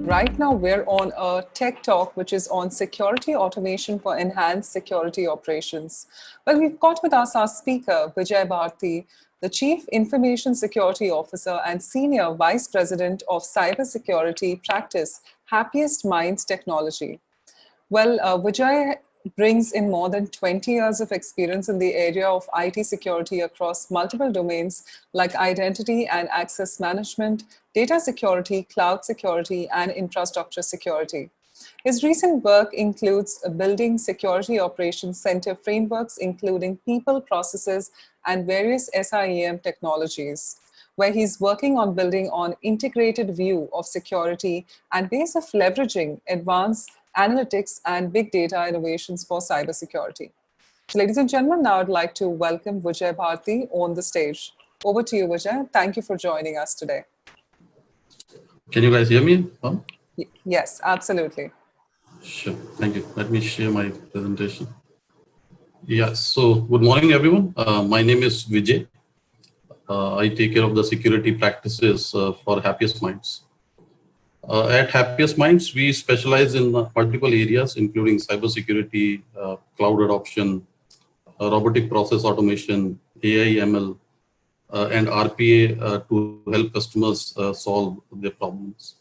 Right now, we're on a tech talk, which is on security automation for enhanced security operations. Well, we've got with us our speaker, Vijay Bharti, the Chief Information Security Officer and Senior Vice President of Cybersecurity Practice, Happiest Minds Technology. Well, Vijay brings in more than 20 years of experience in the area of IT security across multiple domains like identity and access management, data security, cloud security, and infrastructure security. His recent work includes building security operations center frameworks, including people, processes, and various SIEM technologies, where he's working on building on integrated view of security and ways of leveraging advanced analytics and big data innovations for cybersecurity. So ladies and gentlemen, now I'd like to welcome Vijay Bharti on the stage. Over to you, Vijay. Thank you for joining us today. Can you guys hear me? Huh? Yes, absolutely. Sure. Thank you. Let me share my presentation. Yeah, so good morning, everyone. My name is Vijay. I take care of the security practices for Happiest Minds. At Happiest Minds, we specialize in multiple areas, including cybersecurity, cloud adoption, robotic process automation, AI, ML, and RPA to help customers solve their problems.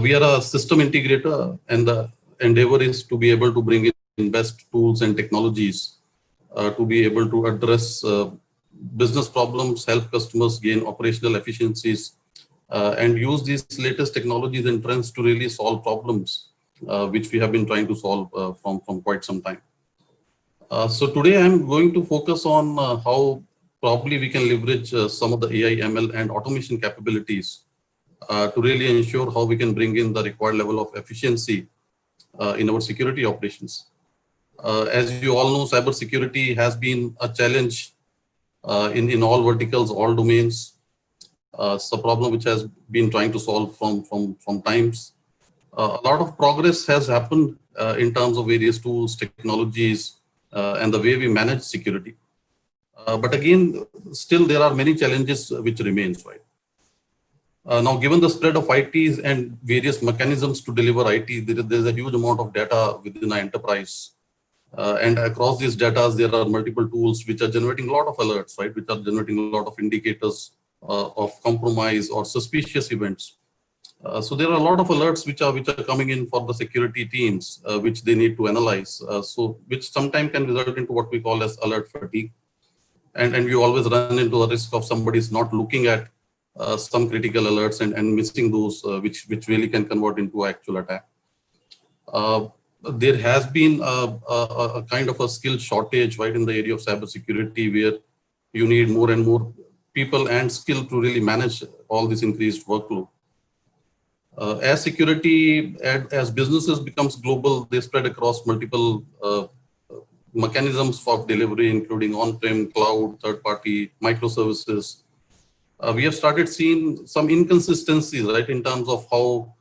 We are a system integrator, and the endeavor is to be able to bring in best tools and technologies to be able to address business problems, help customers gain operational efficiencies, and use these latest technologies and trends to really solve problems which we have been trying to solve from quite some time. So today I'm going to focus on how probably we can leverage some of the AI, ML, and automation capabilities to really ensure how we can bring in the required level of efficiency in our security operations. As you all know, cybersecurity has been a challenge in all verticals, all domains. It's a problem which has been trying to solve from times. A lot of progress has happened in terms of various tools, technologies, and the way we manage security. But again, still there are many challenges which remains, right? Now, given the spread of ITs and various mechanisms to deliver IT, there's a huge amount of data within an enterprise. And across these data, there are multiple tools which are generating a lot of alerts, right? Which are generating a lot of indicators of compromise or suspicious events. So there are a lot of alerts which are coming in for the security teams, which they need to analyze. So which sometimes can result into what we call as alert fatigue. And we always run into a risk of somebody's not looking at some critical alerts and missing those, which really can convert into actual attack. There has been a kind of a skill shortage, right, in the area of cybersecurity, where you need more and more people and skill to really manage all this increased workload. As security, as businesses becomes global, they spread across multiple mechanisms for delivery, including on-prem, cloud, third-party, microservices. We have started seeing some inconsistencies, right, in terms of how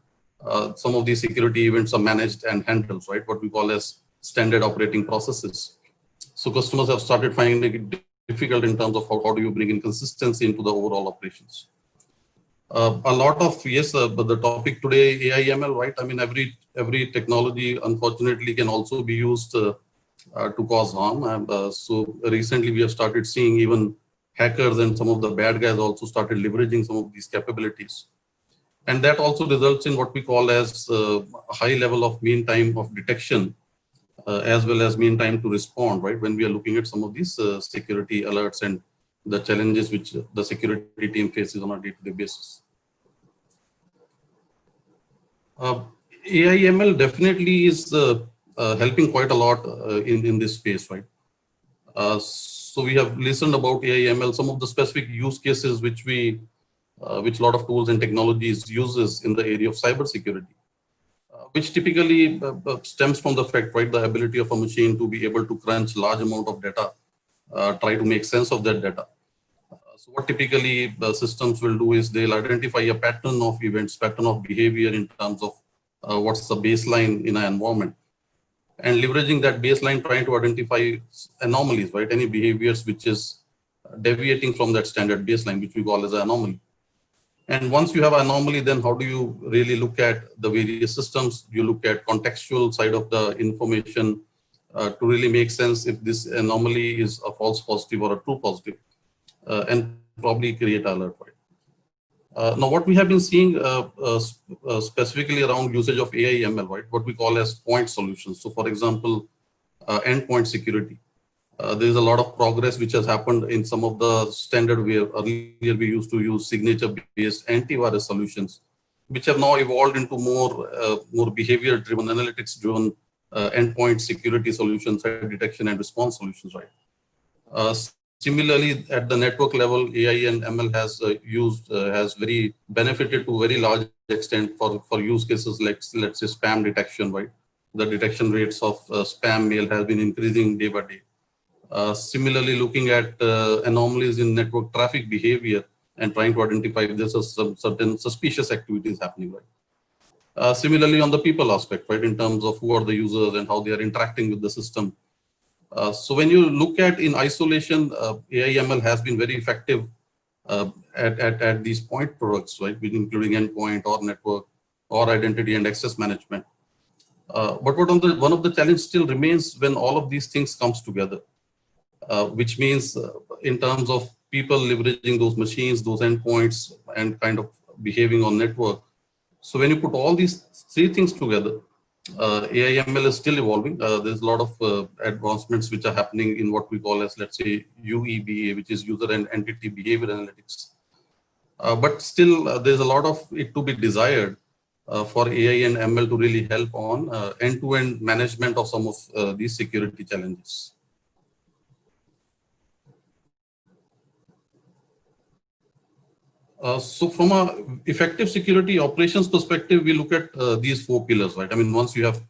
some of these security events are managed and handled, right, what we call as standard operating processes. So customers have started finding it difficult in terms of how do you bring in consistency into the overall operations. A lot of, yes, but the topic today, AI, ML, right? I mean, every technology, unfortunately, can also be used to cause harm. So recently, we have started seeing even hackers and some of the bad guys also started leveraging some of these capabilities. And that also results in what we call as a high level of mean time of detection, as well as mean time to respond, right? When we are looking at some of these security alerts and the challenges which the security team faces on a day-to-day basis. AI ML definitely is helping quite a lot in this space, right? So we have listened about AI ML, some of the specific use cases which a lot of tools and technologies uses in the area of cybersecurity, which typically stems from the fact, right, the ability of a machine to be able to crunch large amount of data, try to make sense of that data. So what typically the systems will do is they'll identify a pattern of events, pattern of behavior in terms of what's the baseline in an environment. And leveraging that baseline, trying to identify anomalies, right? Any behaviors which is deviating from that standard baseline, which we call as an anomaly. And once you have anomaly, then how do you really look at the various systems? You look at contextual side of the information to really make sense if this anomaly is a false positive or a true positive, and probably create alert, right? Now, what we have been seeing specifically around usage of AI ML, right? What we call as point solutions. So, for example, endpoint security. There is a lot of progress which has happened in some of the standard where earlier we used to use signature-based antivirus solutions, which have now evolved into more behavior-driven, analytics-driven endpoint security solutions, threat detection and response solutions, right? Similarly, at the network level, AI and ML has very benefited to very large extent for use cases like, let's say, spam detection, right? The detection rates of spam mail has been increasing day by day. Similarly, looking at anomalies in network traffic behavior and trying to identify if there's some certain suspicious activities happening, right? Similarly, on the people aspect, right, in terms of who are the users and how they are interacting with the system. So when you look at in isolation, AI ML has been very effective at these point products, right, including endpoint or network or identity and access management. But one of the challenges still remains when all of these things comes together. Which means in terms of people leveraging those machines, those endpoints, and kind of behaving on network. So when you put all these three things together, AI ML is still evolving. There's a lot of advancements which are happening in what we call as, let's say, UEBA, which is user and entity behavior analytics. But still, there's a lot of it to be desired for AI and ML to really help on end-to-end management of some of these security challenges. So from a effective security operations perspective, we look at these four pillars, right? I mean, once you have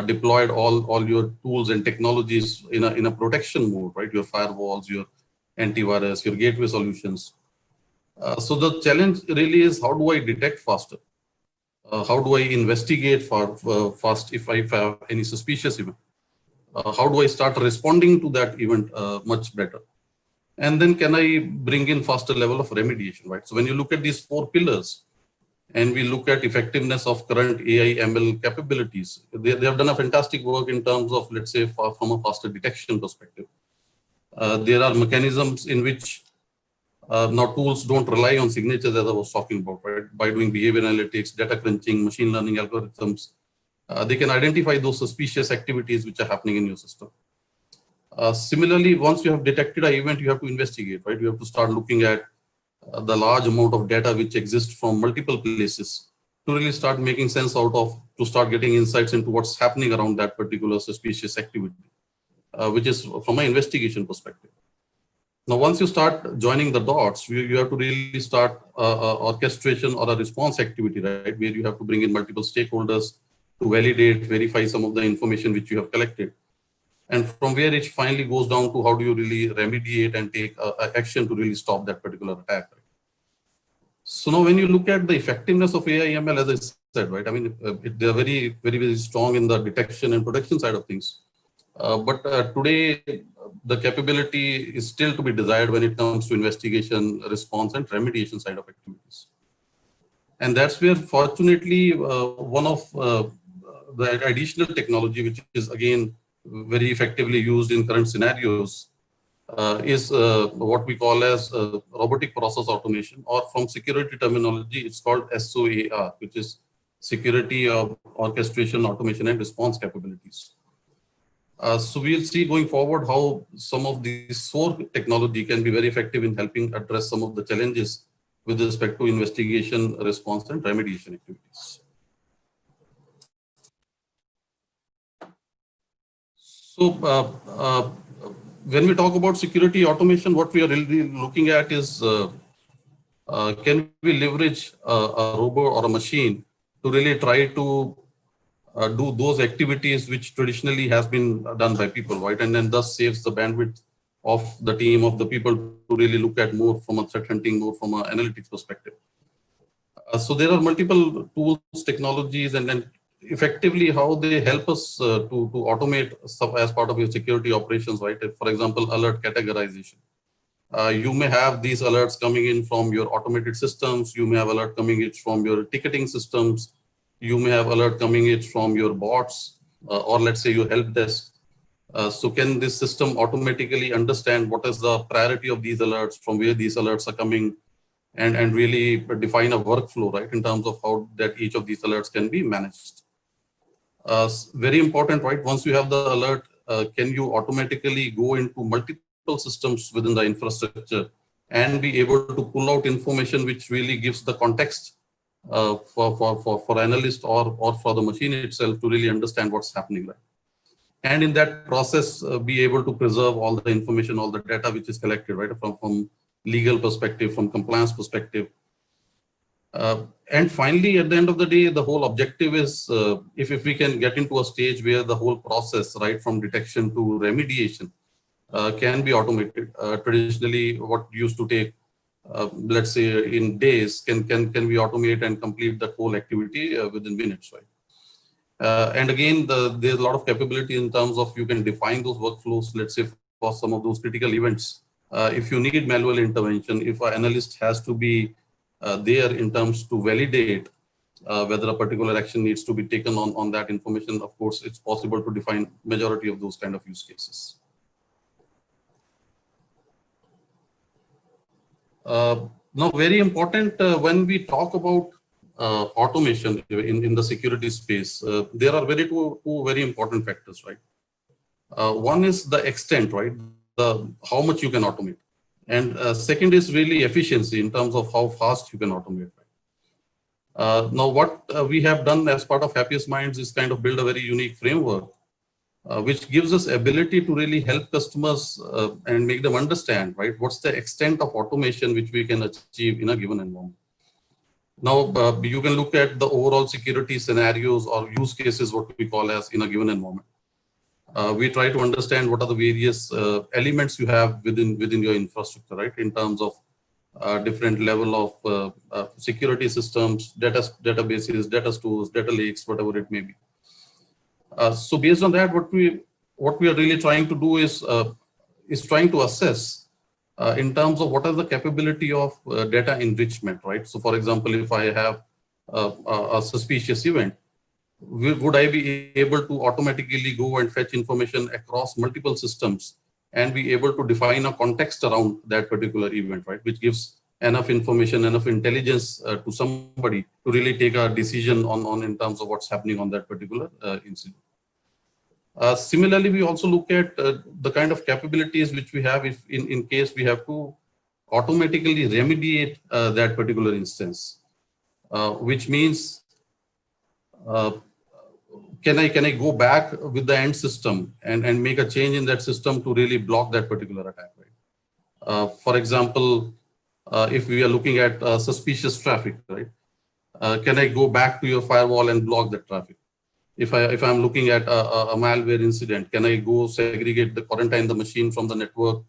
deployed all your tools and technologies in a protection mode, right? Your firewalls, your antivirus, your gateway solutions. So the challenge really is, how do I detect faster? How do I investigate fast if I have any suspicious event? How do I start responding to that event much better? And then can I bring in faster level of remediation, right? So when you look at these four pillars and we look at effectiveness of current AI ML capabilities, they have done a fantastic work in terms of, let's say, from a faster detection perspective. There are mechanisms in which now tools don't rely on signatures, as I was talking about, right? By doing behavior analytics, data crunching, machine learning algorithms, they can identify those suspicious activities which are happening in your system. Similarly, once you have detected an event, you have to investigate, right? You have to start looking at the large amount of data which exists from multiple places to really start making sense out of, to start getting insights into what's happening around that particular suspicious activity, which is from an investigation perspective. Now, once you start joining the dots, you have to really start orchestration or a response activity, right? Where you have to bring in multiple stakeholders to validate, verify some of the information which you have collected. And from where it finally goes down to how do you really remediate and take action to really stop that particular attack. Right? So now when you look at the effectiveness of AI ML, as I said, right, I mean, they're very, very, very strong in the detection and protection side of things. But today, the capability is still to be desired when it comes to investigation, response, and remediation side of activities. And that's where, fortunately, one of the additional technology, which is, again, very effectively used in current scenarios, is what we call as robotic process automation, or from security terminology, it's called SOAR, which is security of orchestration, automation, and response capabilities. So we'll see going forward how some of these SOAR technology can be very effective in helping address some of the challenges with respect to investigation, response, and remediation activities. So when we talk about security automation, what we are really looking at is can we leverage a robot or a machine to really try to do those activities which traditionally has been done by people, right? And then thus saves the bandwidth of the team, of the people to really look at more from a threat hunting, more from an analytics perspective. So there are multiple tools, technologies, and then effectively how they help us to automate stuff as part of your security operations, right? For example, alert categorization. You may have these alerts coming in from your automated systems. You may have alert coming in from your ticketing systems. You may have alert coming in from your bots, or let's say your help desk. So can this system automatically understand what is the priority of these alerts, from where these alerts are coming, and really define a workflow, right, in terms of how that each of these alerts can be managed. Very important, right? Once you have the alert, can you automatically go into multiple systems within the infrastructure and be able to pull out information which really gives the context for analyst or for the machine itself to really understand what's happening, right? And in that process, be able to preserve all the information, all the data which is collected, right, from legal perspective, from compliance perspective. And finally, at the end of the day, the whole objective is if we can get into a stage where the whole process, right, from detection to remediation, can be automated. Traditionally, what used to take, let's say, in days, can we automate and complete that whole activity within minutes, right? And again, there's a lot of capability in terms of you can define those workflows, let's say, for some of those critical events. If you need manual intervention, if an analyst has to be there in terms to validate whether a particular action needs to be taken on that information, of course, it's possible to define majority of those kind of use cases. Now, very important when we talk about automation in the security space, there are two very important factors, right? One is the extent, right? How much you can automate. And second is really efficiency in terms of how fast you can automate. Now, what we have done as part of Happiest Minds is kind of build a very unique framework, which gives us ability to really help customers and make them understand, right, what's the extent of automation which we can achieve in a given environment. Now, you can look at the overall security scenarios or use cases, what we call as in a given environment. We try to understand what are the various elements you have within your infrastructure, right, in terms of different level of security systems, databases, data stores, data lakes, whatever it may be. So based on that, what we are really trying to do is trying to assess in terms of what is the capability of data enrichment, right? So for example, if I have a suspicious event, would I be able to automatically go and fetch information across multiple systems and be able to define a context around that particular event, right? Which gives enough information, enough intelligence to somebody to really take a decision on in terms of what's happening on that particular incident. Similarly, we also look at the kind of capabilities which we have if in case we have to automatically remediate that particular instance, which means can I go back with the end system and make a change in that system to really block that particular attack, right? For example, if we are looking at suspicious traffic, right? Can I go back to your firewall and block that traffic? If I'm looking at a malware incident, can I go segregate quarantine the machine from the network,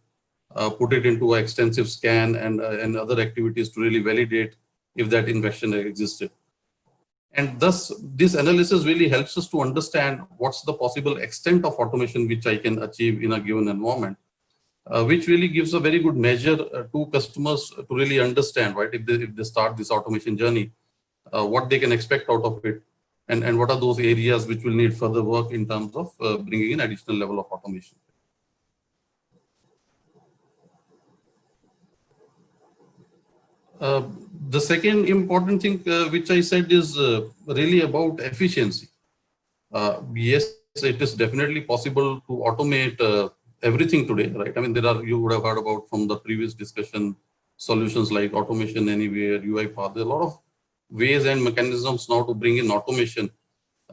put it into an extensive scan and other activities to really validate if that infection existed? And thus, this analysis really helps us to understand what's the possible extent of automation which I can achieve in a given environment, which really gives a very good measure to customers to really understand, right, if they start this automation journey, what they can expect out of it, and what are those areas which will need further work in terms of bringing in additional level of automation. The second important thing which I said is really about efficiency. Yes, it is definitely possible to automate everything today, right? I mean, you would have heard about from the previous discussion solutions like Automation Anywhere, UiPath. There are a lot of ways and mechanisms now to bring in automation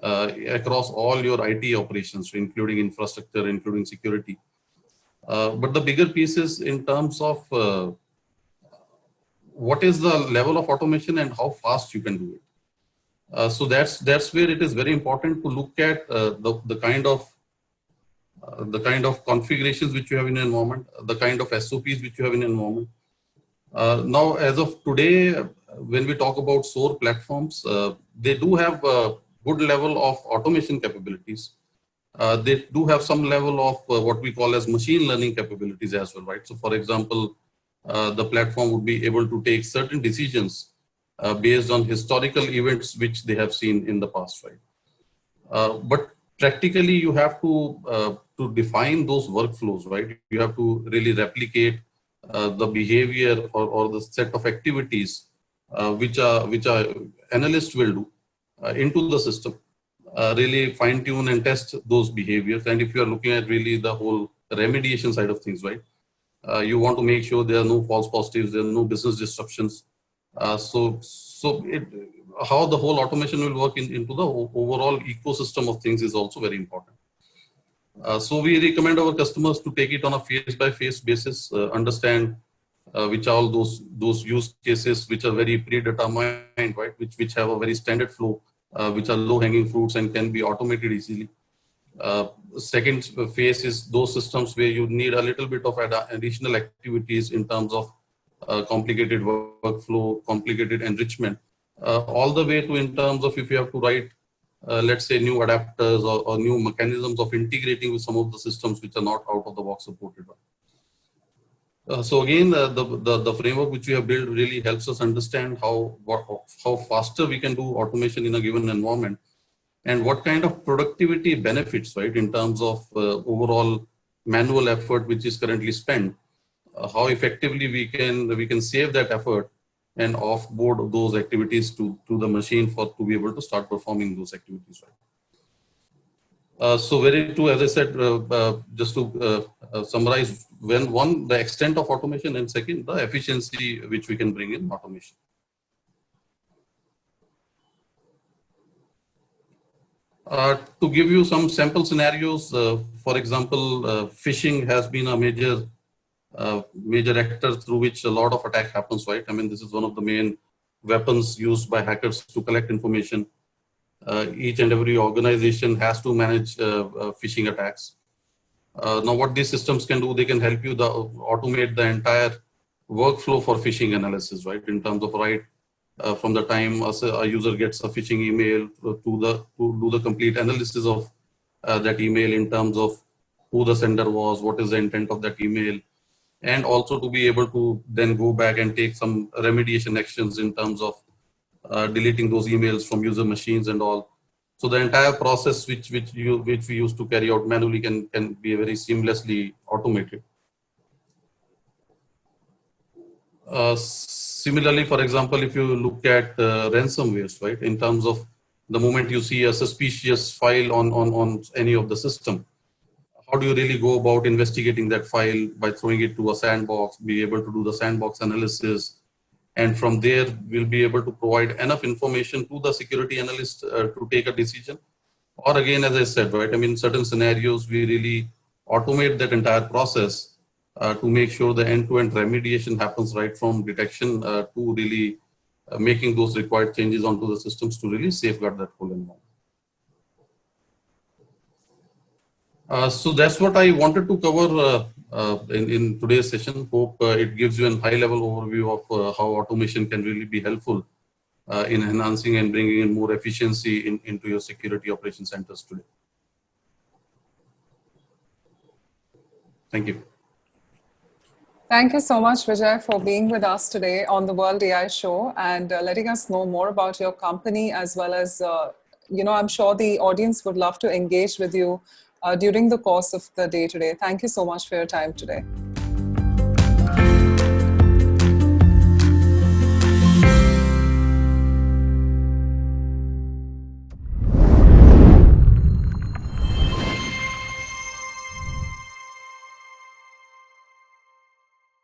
across all your IT operations, including infrastructure, including security. But the bigger piece is in terms of what is the level of automation and how fast you can do it. So that's where it is very important to look at the kind of configurations which you have in an environment, the kind of SOPs which you have in an environment. Now, as of today, when we talk about SOAR platforms, they do have a good level of automation capabilities. They do have some level of what we call as machine learning capabilities as well, right? So, for example, the platform would be able to take certain decisions based on historical events which they have seen in the past, right? But practically, you have to define those workflows, right? You have to really replicate the behavior or the set of activities which analysts will do into the system. Really fine tune and test those behaviors. And if you are looking at really the whole remediation side of things, right? You want to make sure there are no false positives, there are no business disruptions. How the whole automation will work into the overall ecosystem of things is also very important. So we recommend our customers to take it on a phase-by-phase basis, understand which are all those use cases which are very predetermined, right? Which have a very standard flow, which are low-hanging fruits and can be automated easily. Second phase is those systems where you need a little bit of additional activities in terms of complicated workflow, complicated enrichment, all the way to in terms of if you have to write, let's say, new adapters or new mechanisms of integrating with some of the systems which are not out of the box supported. So again, the framework which we have built really helps us understand how faster we can do automation in a given environment, and what kind of productivity benefits, right, in terms of overall manual effort which is currently spent, how effectively we can save that effort and offboard those activities to the machine to be able to start performing those activities, right? So very true, as I said, just to summarize, the extent of automation, and second, the efficiency which we can bring in automation. To give you some sample scenarios, for example, phishing has been a major actor through which a lot of attack happens, right? I mean, this is one of the main weapons used by hackers to collect information. Each and every organization has to manage phishing attacks. Now, what these systems can do, they can help you automate the entire workflow for phishing analysis, right? In terms of from the time a user gets a phishing email to do the complete analysis of that email in terms of who the sender was, what is the intent of that email, and also to be able to then go back and take some remediation actions in terms of deleting those emails from user machines and all. So the entire process which we used to carry out manually can be very seamlessly automated. Similarly, for example, if you look at ransomwares, right, in terms of the moment you see a suspicious file on any of the system, how do you really go about investigating that file? By throwing it to a sandbox, be able to do the sandbox analysis, and from there we'll be able to provide enough information to the security analyst to take a decision. Or again, as I said, right, I mean, certain scenarios we really automate that entire process to make sure the end-to-end remediation happens right from detection to really making those required changes onto the systems to really safeguard that whole environment. So that's what I wanted to cover in today's session. Hope it gives you a high-level overview of how automation can really be helpful in enhancing and bringing in more efficiency into your security operations centers today. Thank you. Thank you so much, Vijay, for being with us today on the World AI Show and letting us know more about your company, as well as, I'm sure the audience would love to engage with you during the course of the day today. Thank you so much for your time today.